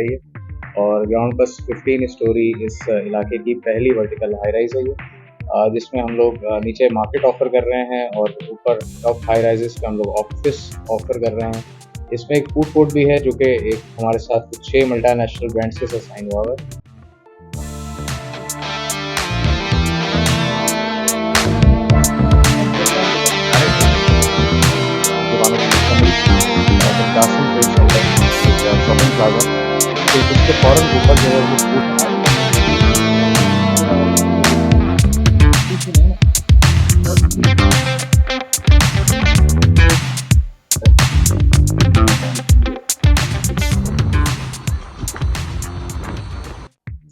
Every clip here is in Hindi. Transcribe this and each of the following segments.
है और ग्राउंड प्लस 15 स्टोरी इस इलाके की पहली वर्टिकल हाई राइज है ये, जिसमें हम लोग नीचे मार्केट ऑफर कर रहे हैं और ऊपर टॉप हाई राइजेस पे हम लोग ऑफिस ऑफर कर रहे हैं। इसमें एक फूड कोर्ट भी है जो कि एक हमारे साथ कुछ 6 मल्टीनेशनल ब्रांड्स के साथ साइन हुआ है। शॉपिंग प्लाजा तो उसके फौरन ऊपर जो है वो फूड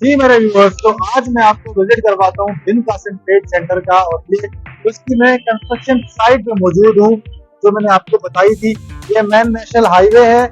जी मेरे व्यूअर्स, तो आज मैं आपको विजिट करवाता हूँ बिन कासिम ट्रेड सेंटर का। और ये उसकी मैं कंस्ट्रक्शन साइट पे मौजूद हूँ जो मैंने आपको बताई थी। ये मेन नेशनल हाईवे है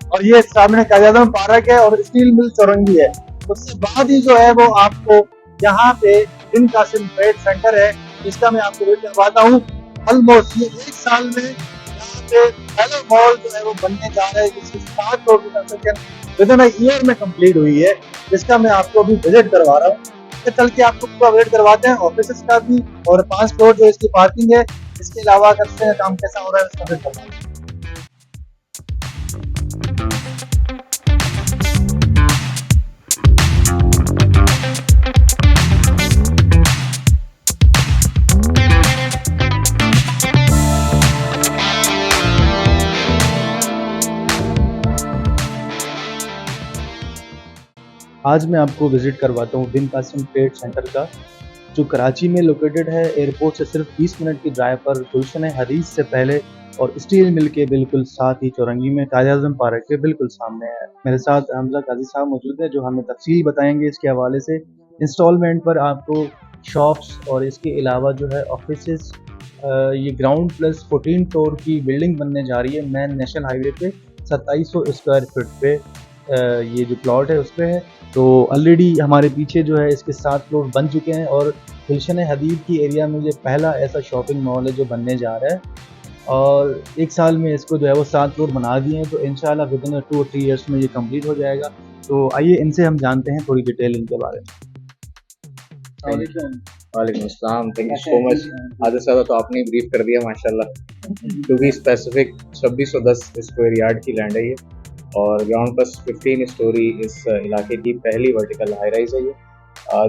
और ये सामने कायद-ए-आज़म पार्क है और स्टील मिल चौरंगी है। उसके बाद ही जो है वो आपको यहाँ पे बिन कासिम ट्रेड सेंटर है जिसका मैं आपको विजिट करवाता हूँ। ऑलमोस्ट ये 1 साल में यहाँ पे पहला मॉल जो है वो बनने जा रहा है जिसकी 7 करोड़ की कंस्ट्रक्शन विदिन अ ईयर में कंप्लीट हुई है, जिसका मैं आपको अभी विजिट करवा रहा हूँ। तो चल के आपको पूरा विजिट करवाते हैं ऑफिस का भी और 5 फ्लोर जो इसकी पार्किंग है। इसके अलावा करते हैं काम कैसा हो रहा है उसका विजिट करवाते हैं। आज मैं आपको विजिट करवाता हूँ बिन कासिम ट्रेड सेंटर का, जो कराची में लोकेटेड है। एयरपोर्ट से सिर्फ 20 मिनट की ड्राइव पर गुलशन हदीस से पहले और स्टील मिल के बिल्कुल साथ ही चौरंगी में कायद-ए-आज़म पार्क के बिल्कुल सामने है। मेरे साथ हमजा काजी साहब मौजूद है जो हमें तफसील बताएंगे इसके हवाले से। इंस्टॉलमेंट पर आपको शॉप्स और इसके अलावा जो है ऑफिसेस, ये ग्राउंड प्लस 14 फ्लोर की बिल्डिंग बनने जा रही है मेन नेशनल हाईवे पे 2700 स्क्वायर फीट पे। ये जो प्लॉट है उस पे है। तो ऑलरेडी हमारे पीछे जो है इसके 7 फ्लोर बन चुके हैं और गुलशन हदीद की एरिया में ये पहला ऐसा शॉपिंग मॉल है जो बनने जा रहा है और 1 साल में इसको जो है वो 7 फ्लोर बना दिए हैं। तो इंशाल्लाह विदिन 2 और 3 ईयर्स में ये कंप्लीट हो जाएगा। तो आइए इनसे हम जानते हैं थोड़ी डिटेल इनके बारे में। वालेकुम अस्सलाम, थैंक यू सो मच। आधे से ज़्यादा तो आपने ब्रीफ कर दिया माशाल्लाह। क्योंकि स्पेसिफिक 2610 स्क्वायर यार्ड की लैंड है ये और ग्राउंड प्लस 15 स्टोरी इस इलाके की पहली वर्टिकल हाई राइज है ये,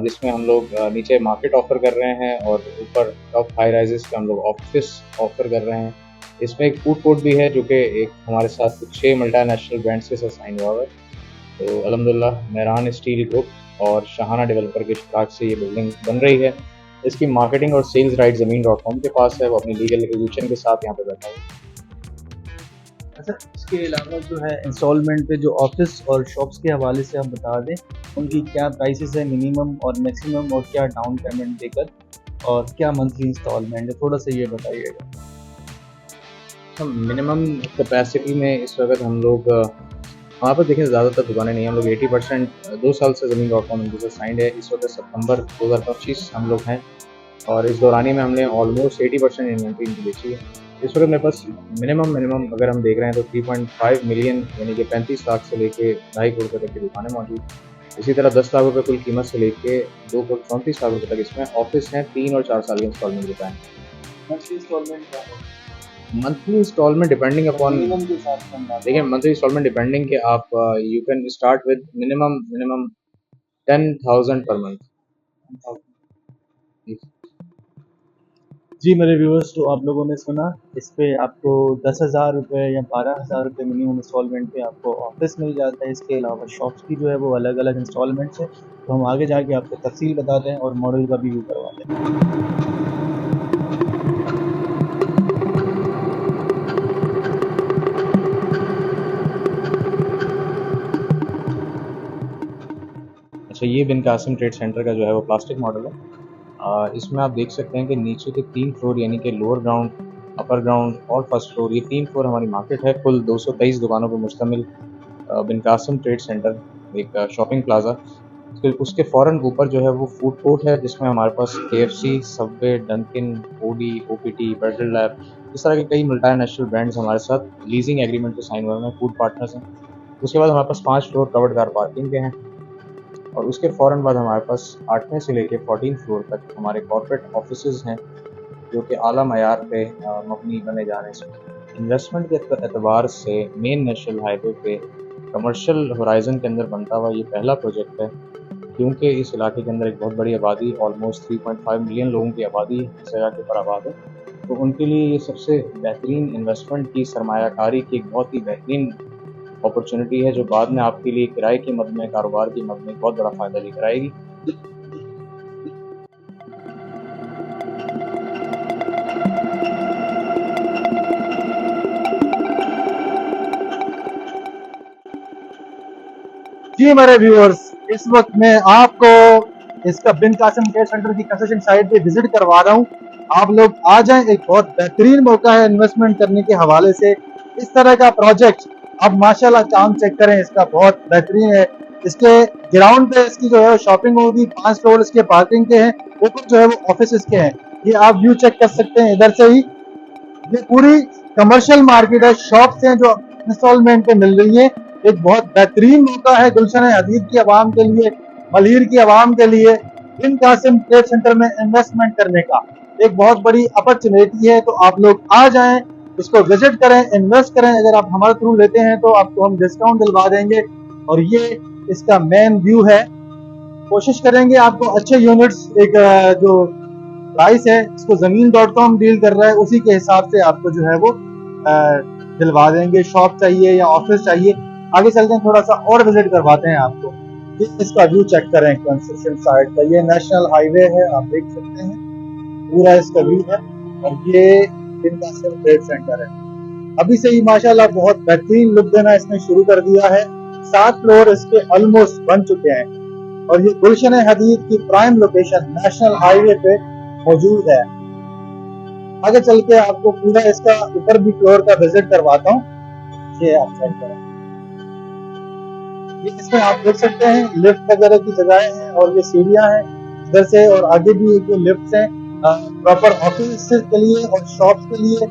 जिसमें हम लोग नीचे मार्केट ऑफर कर रहे हैं और ऊपर टॉप हाई राइजेस पे हम लोग ऑफिस ऑफर कर रहे हैं। इसमें एक फूड कोर्ट भी है जो कि एक हमारे साथ कुछ 6 मल्टीनेशनल ब्रांड्स के साथ साइन हुआ है। तो अल्हम्दुलिल्लाह मेहरान स्टील ग्रुप और शाहाना डेवलपर के इश्तिराक से ये बिल्डिंग बन रही है। इसकी मार्केटिंग और सेल्स राइट ज़मीन.com के पास है, वो अपनी लीगल एक्विजिशन के साथ यहाँ पे बैठा है। अच्छा, इसके अलावा जो है इंस्टॉलमेंट पे जो ऑफिस और शॉप्स के हवाले से आप बता दें उनकी क्या प्राइसेस है, मिनिमम और मैक्सिमम, और क्या डाउन पेमेंट देकर और क्या मंथली इंस्टॉलमेंट है, थोड़ा सा ये बताइएगा। मिनिमम कैपेसिटी में इस वक्त हम लोग वहाँ पर देखें ज़्यादातर दुकानें नहीं हैं। हम लोग 80% 2 साल से ज़मीन.com इनके साथ साइंड है। इस वक्त सितंबर 2025 हम लोग हैं और इस दौरानी में हमने ऑलमोस्ट 80% इन्वेंट्री इनकी बेची है। इस वक्त मेरे पास मिनिमम अगर हम देख रहे हैं तो 3.5 मिलियन यानी कि 35 लाख से लेके 2.5 करोड़ रुपये तक की दुकानें मौजूद हैं। इसी तरह 10 लाख रुपये कुल कीमत से लेके 2 करोड़ 34 लाख रुपये तक इसमें ऑफिस हैं। 3 और 4 साल के इंस्टॉलमेंट बताएँ। मंथली इंस्टॉलमेंट क्या है? Monthly installment depending upon, minimum के साथ हम बात देखिए मंथली इंस्टॉलमेंट डिपेंडिंग कि आप you can start with minimum 10,000 per month. जी मेरे व्यूअर्स, तो आप लोगों ने सुना, इस पे आपको 10,000 रुपये या 12,000 रुपये मिनिमम इंस्टॉलमेंट पे आपको ऑफिस मिल जाता है। इसके अलावा शॉप्स की जो है वो अलग अलग इंस्टॉलमेंट्स है। तो हम आगे जाके आपको तफसील बताते हैं और मॉडल का भी व्यू करवाते हैं। अच्छा, ये बिन कासिम ट्रेड सेंटर का जो है वो प्लास्टिक मॉडल है। इसमें आप देख सकते हैं कि नीचे के 3 फ्लोर यानी कि लोअर ग्राउंड, अपर ग्राउंड और फर्स्ट फ्लोर, ये 3 फ्लोर हमारी मार्केट है। कुल 223 दुकानों पर मुश्तमिल बिन कासिम ट्रेड सेंटर एक शॉपिंग प्लाजा। फिर उसके फ़ौरन ऊपर जो है वो फूड कोर्ट है जिसमें हमारे पास KFC, सबवे, डंकिन, ओडी, OPT, बेटल लैब, इस तरह के कई मल्टीनेशनल ब्रांड्स हमारे साथ लीजिंग एग्रीमेंट पे साइन हुए हैं, फूड पार्टनर्स हैं। उसके बाद हमारे पास 5 फ्लोर कवर्ड कार पार्किंग के हैं और उसके फ़ौरन बाद हमारे पास 8वें से लेके 14 फ्लोर तक हमारे कॉर्पोरेट ऑफिसेज़ हैं जो कि आला मयार पे मबनी बने जाने से इन्वेस्टमेंट के एतबार से मेन नेशनल हाईवे पे कमर्शियल होराइज़न के अंदर बनता हुआ ये पहला प्रोजेक्ट है, क्योंकि इस इलाके के अंदर एक बहुत बड़ी आबादी ऑलमोस्ट 3.5 मिलियन लोगों की आबादी इस जगह के ऊपर आबाद है। तो उनके लिए ये सबसे बेहतरीन इन्वेस्टमेंट की सरमायाकारी की एक बहुत ही बेहतरीन अपॉर्चुनिटी है जो बाद में आपके लिए किराए की मद में, कारोबार की मद में बहुत बड़ा फ़ायदा लेकर आएगी। जी मेरे व्यूअर्स, इस वक्त मैं आपको इसका बिन कासिम ट्रेड सेंटर की कंस्ट्रक्शन साइट पे विजिट करवा रहा हूँ। आप लोग आ जाएं, एक बहुत बेहतरीन मौका है इन्वेस्टमेंट करने के हवाले से। इस तरह का प्रोजेक्ट आप माशाल्लाह काम चेक करें, इसका बहुत बेहतरीन है। इसके ग्राउंड पे इसकी जो है शॉपिंग होगी, 5 फ्लोर इसके पार्किंग के हैं, ऊपर जो है वो ऑफिस के हैं। ये आप व्यू चेक कर सकते हैं इधर से ही। ये पूरी कमर्शियल मार्केट है, शॉप्स हैं जो इंस्टॉलमेंट पे मिल रही है। एक बहुत बेहतरीन मौका है गुलशन हदीद की आवाम के लिए, मलिर की आवाम के लिए बिन कासिम ट्रेड सेंटर में इन्वेस्टमेंट करने का एक बहुत बड़ी अपॉर्चुनिटी है। तो आप लोग आ जाएं, इसको विजिट करें, इन्वेस्ट करें। अगर आप हमारे थ्रू लेते हैं तो आपको हम डिस्काउंट दिलवा देंगे। और ये इसका मेन व्यू है। कोशिश करेंगे आपको अच्छे यूनिट्स, एक जो प्राइस है इसको ज़मीन.com डील कर रहा है, उसी के हिसाब से आपको जो है वो दिलवा देंगे। शॉप चाहिए या ऑफिस चाहिए, आगे चलते हैं, थोड़ा सा और विजिट करवाते हैं आपको। ये इसका व्यू चेक करें कंस्ट्रक्शन साइट का। ये नेशनल हाईवे है, आप देख सकते हैं, पूरा इसका व्यू है। और ये बिन कासिम ट्रेड सेंटर है। अभी से ही माशाल्लाह बहुत बेहतरीन लुक देना इसने शुरू कर दिया है। 7 फ्लोर इसके ऑलमोस्ट बन चुके हैं और ये गुलशन हदीद की प्राइम लोकेशन नेशनल हाईवे पे मौजूद है। आगे चल के आपको पूरा इसका ऊपर भी फ्लोर का विजिट करवाता हूँ। ये आप चेक करें, ये इसमें आप देख सकते हैं लिफ्ट वगैरह की जगहें हैं और ये सीढ़ियां हैं इधर से, और आगे भी एक लिफ्ट हैं प्रॉपर ऑफिस के लिए और शॉप्स के लिए।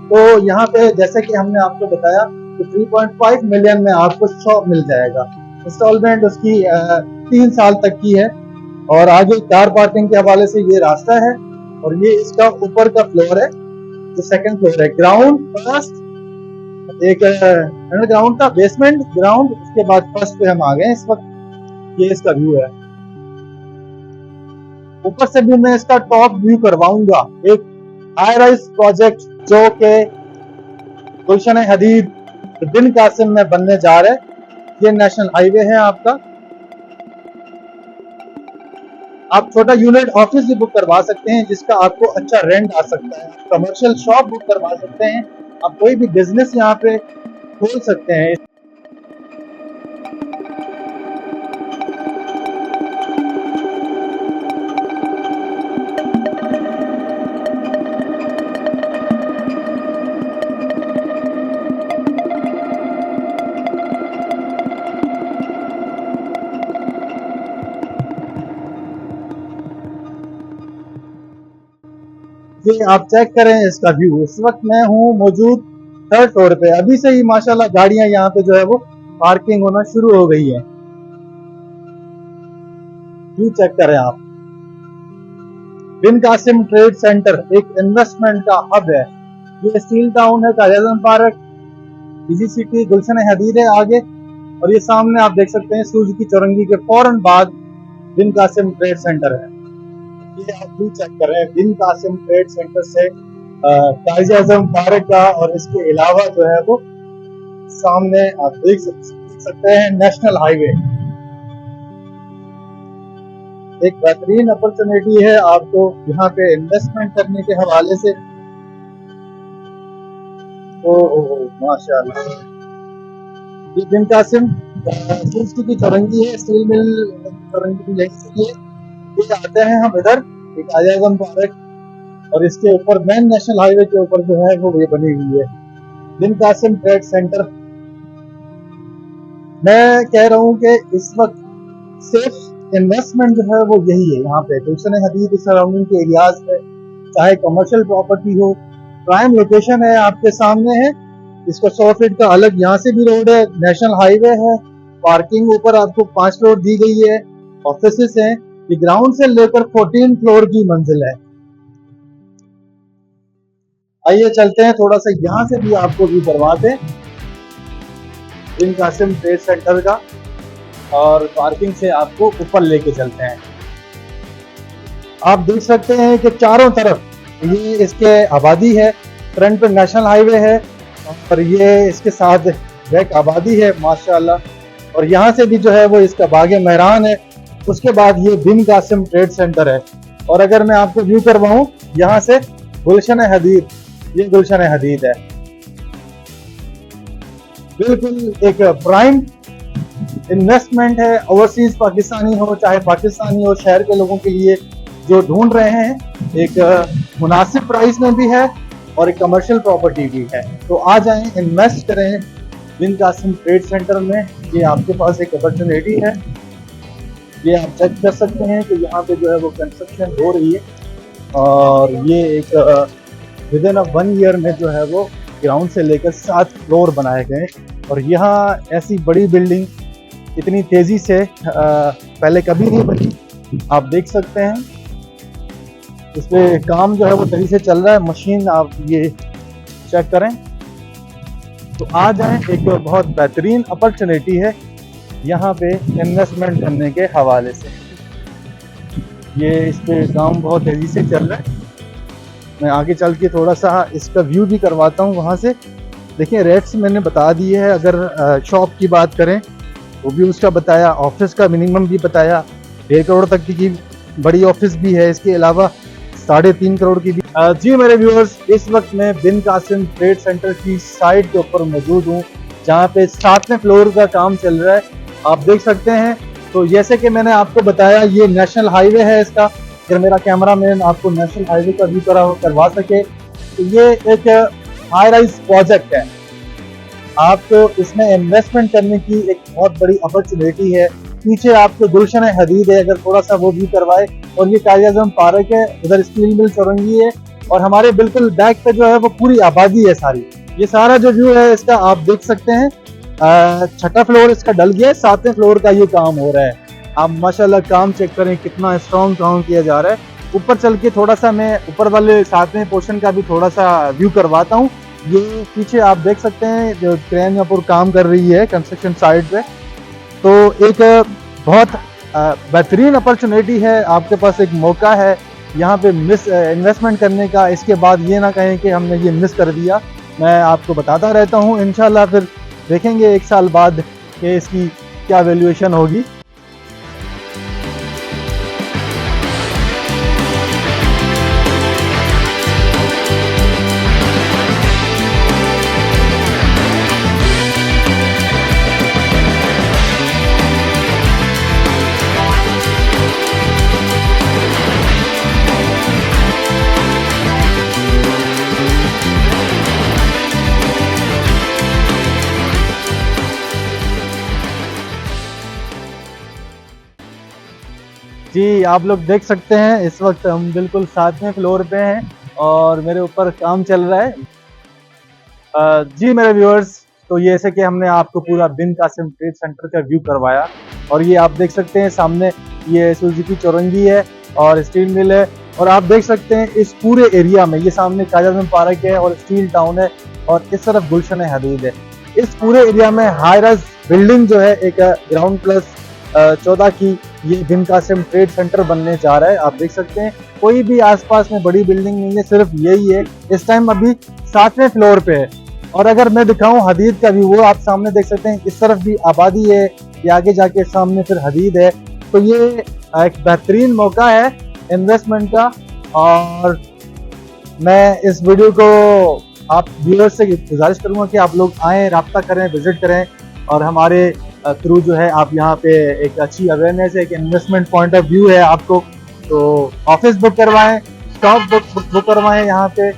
तो यहाँ पे जैसे कि हमने आपको बताया कि 3.5 मिलियन में आपको शॉप मिल जाएगा। इंस्टॉलमेंट उसकी 3 साल तक की है। और आगे कार पार्किंग के हवाले से ये रास्ता है। और ये इसका ऊपर का फ्लोर है, जो सेकंड फ्लोर है। ग्राउंड फर्स्ट, एक अंडरग्राउंड था, बेसमेंट, ग्राउंड, उसके बाद फर्स्ट पे हम आ गए इस वक्त। ये इसका व्यू है। ऊपर से भी मैं इसका टॉप व्यू करवाऊंगा। एक हाई राइज प्रोजेक्ट जो के गुलशन हदीद बिन कासिम में बनने जा रहे हैं। ये नेशनल हाईवे है आपका। आप छोटा यूनिट ऑफिस भी बुक करवा सकते हैं जिसका आपको अच्छा रेंट आ सकता है। कमर्शियल शॉप बुक करवा सकते हैं। आप कोई भी बिजनेस यहाँ पे खोल सकते हैं। ये आप चेक करें इसका व्यू। इस वक्त मैं हूँ मौजूद 3rd फ्लोर पे। अभी से ही माशाल्लाह गाड़ियां यहाँ पे जो है वो पार्किंग होना शुरू हो गई है। व्यू चेक करें आप। बिन कासिम ट्रेड सेंटर एक इन्वेस्टमेंट का हब है। ये स्टील टाउन है, कायद-ए-आज़म पार्क, इजी सिटी, गुलशन हदीद है आगे। और ये सामने आप देख सकते हैं सूरज की चौरंगी के फौरन बाद बिन कासिम ट्रेड सेंटर है। ये आप भी चेक कर रहे हैं बिन कासिम ट्रेड सेंटर से कायद-ए-आज़म पार्क का, और इसके अलावा जो है वो सामने आप देख सकते हैं नेशनल हाईवे। एक बेहतरीन अपॉर्चुनिटी है आपको यहाँ पे इन्वेस्टमेंट करने के हवाले से। ओ माशाल्लाह, ये बिन कासिम सूरज की चौरंगी है, स्टील मिल चौरंगी भी यही है। ये आते हैं हम इधर कायद-ए-आज़म पार्क, और इसके ऊपर मेन नेशनल हाईवे के ऊपर जो है वो ये बनी हुई है बिन कासिम ट्रेड सेंटर। मैं कह रहा हूँ कि इस वक्त सेफ इन्वेस्टमेंट जो है वो यही है यहाँ पे गुलशन हदीद सराउंडिंग के एरियाज में, चाहे कमर्शियल प्रॉपर्टी हो। प्राइम लोकेशन है, आपके सामने है। इसका 100 फीट का अलग यहाँ से भी रोड है, नेशनल हाईवे है, पार्किंग ऊपर आपको 5 फ्लोर दी गई है, ऑफिसेस हैं। ये ग्राउंड से लेकर 14 फ्लोर की मंजिल है। आइए चलते हैं, थोड़ा सा यहाँ से भी आपको व्यू करवाते हैं बिन कासिम ट्रेड सेंटर का, और पार्किंग से आपको ऊपर लेके चलते हैं। आप देख सकते हैं कि चारों तरफ ये इसके आबादी है, फ्रंट पे नेशनल हाईवे है और ये इसके साथ बैक आबादी है माशाल्लाह। और यहाँ से भी जो है वो इसका बागे मेहरान है। उसके बाद ये बिन कासिम ट्रेड सेंटर है। और अगर मैं आपको व्यू करवाऊं यहाँ से गुलशन हदीद, ये गुलशन हदीद है, बिल्कुल एक प्राइम इन्वेस्टमेंट है। ओवरसीज पाकिस्तानी हो चाहे पाकिस्तानी हो, शहर के लोगों के लिए जो ढूंढ रहे हैं एक मुनासिब प्राइस में भी है और एक कमर्शियल प्रॉपर्टी भी है, तो आ जाएं, इन्वेस्ट करें बिन कासिम ट्रेड सेंटर में। ये आपके पास एक अपॉर्चुनिटी है। ये आप चेक कर सकते हैं कि यहाँ पे जो है वो कंस्ट्रक्शन हो रही है और ये एक विद इन 1 ईयर में जो है वो ग्राउंड से लेकर 7 फ्लोर बनाए गए। और यहाँ ऐसी बड़ी बिल्डिंग इतनी तेजी से पहले कभी नहीं बनी। आप देख सकते हैं इस पे काम जो है वो तेजी से चल रहा है, मशीन आप ये चेक करें तो आ जाए। एक बहुत बेहतरीन अपॉर्चुनिटी है यहाँ पे इन्वेस्टमेंट करने के हवाले से। ये इस पे काम बहुत तेजी से चल रहा है। मैं आगे चल के थोड़ा सा इसका व्यू भी करवाता हूँ वहाँ से। देखिए रेट्स मैंने बता दिए है। अगर शॉप की बात करें वो भी उसका बताया, ऑफिस का मिनिमम भी बताया, 1.5 करोड़ तक की बड़ी ऑफिस भी है, इसके अलावा 3.5 करोड़ की भी। जी मेरे व्यूअर्स, इस वक्त मैं बिन कासिम ट्रेड सेंटर की साइट के ऊपर मौजूद हूँ जहाँ पे 7वें फ्लोर का काम चल रहा है, आप देख सकते हैं। तो जैसे कि मैंने आपको बताया ये नेशनल हाईवे है इसका। अगर मेरा कैमरा मैन आपको नेशनल हाईवे का व्यू करवा सके तो ये एक हाई राइज प्रोजेक्ट है। आपको इसमें इन्वेस्टमेंट करने की एक बहुत बड़ी अपॉर्चुनिटी है। पीछे आपको गुलशन हदीद है, अगर थोड़ा सा वो भी करवाए, और ये कायद आज़म पार्क है, उधर स्टील मिल चौरंगी है और हमारे बिल्कुल बैक पे जो है वो पूरी आबादी है सारी। ये सारा जो व्यू है इसका आप देख सकते हैं। 6ठा फ्लोर इसका डल गया है, 7वें फ्लोर का ये काम हो रहा है। आप माशाल्लाह काम चेक करें कितना स्ट्रॉन्ग काम किया जा रहा है। ऊपर चल के थोड़ा सा मैं ऊपर वाले 7वें पोर्शन का भी थोड़ा सा व्यू करवाता हूँ। ये पीछे आप देख सकते हैं जो क्रेन यहाँ पर काम कर रही है कंस्ट्रक्शन साइट पे। तो एक बहुत बेहतरीन अपॉर्चुनिटी है, आपके पास एक मौका है यहाँ पे इन्वेस्टमेंट करने का। इसके बाद ये ना कहें कि हमने ये मिस कर दिया। मैं आपको बताता रहता हूँ, इंशाल्लाह फिर देखेंगे 1 साल बाद कि इसकी क्या वैल्यूएशन होगी। जी आप लोग देख सकते हैं इस वक्त हम बिल्कुल 7वें फ्लोर पे हैं और मेरे ऊपर काम चल रहा है। जी मेरे व्यूअर्स, तो ये जैसे कि हमने आपको पूरा बिन कासिम ट्रेड सेंटर का व्यू करवाया और ये आप देख सकते हैं सामने ये सुजुकी चौरंगी है और स्टील मिल है। और आप देख सकते हैं इस पूरे एरिया में, ये सामने कायद आज़म पार्क है और स्टील टाउन है और इस तरफ गुलशन हदीद है। इस पूरे एरिया में हाई राइज बिल्डिंग जो है एक ग्राउंड प्लस 14 की ये बिन कासिम ट्रेड सेंटर बनने जा रहा है। आप देख सकते हैं कोई भी आसपास में बड़ी बिल्डिंग नहीं है, सिर्फ यही है। इस टाइम अभी 7वें फ्लोर पे है। और अगर मैं दिखाऊं हदीद का भी, वो आप सामने देख सकते हैं, इस तरफ भी आबादी है, ये आगे जाके सामने फिर हदीद है। तो ये एक बेहतरीन मौका है इन्वेस्टमेंट का। और मैं इस वीडियो को आप व्यूअर्स से गुजारिश करूंगा कि आप लोग आएँ, राब्ता करें, विजिट करें और हमारे थ्रू जो है आप यहाँ पे एक अच्छी अवेयरनेस है, एक इन्वेस्टमेंट पॉइंट ऑफ व्यू है आपको। तो ऑफिस बुक करवाएं, स्टॉक बुक करवाएं यहाँ पे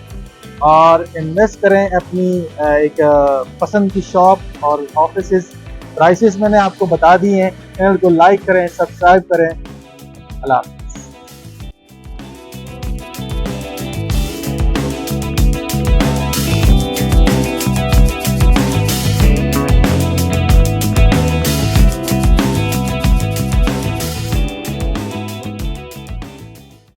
और इन्वेस्ट करें अपनी एक पसंद की शॉप और ऑफिस। प्राइसेस मैंने आपको बता दी हैं। चैनल को लाइक करें, सब्सक्राइब करें। अल्लाह।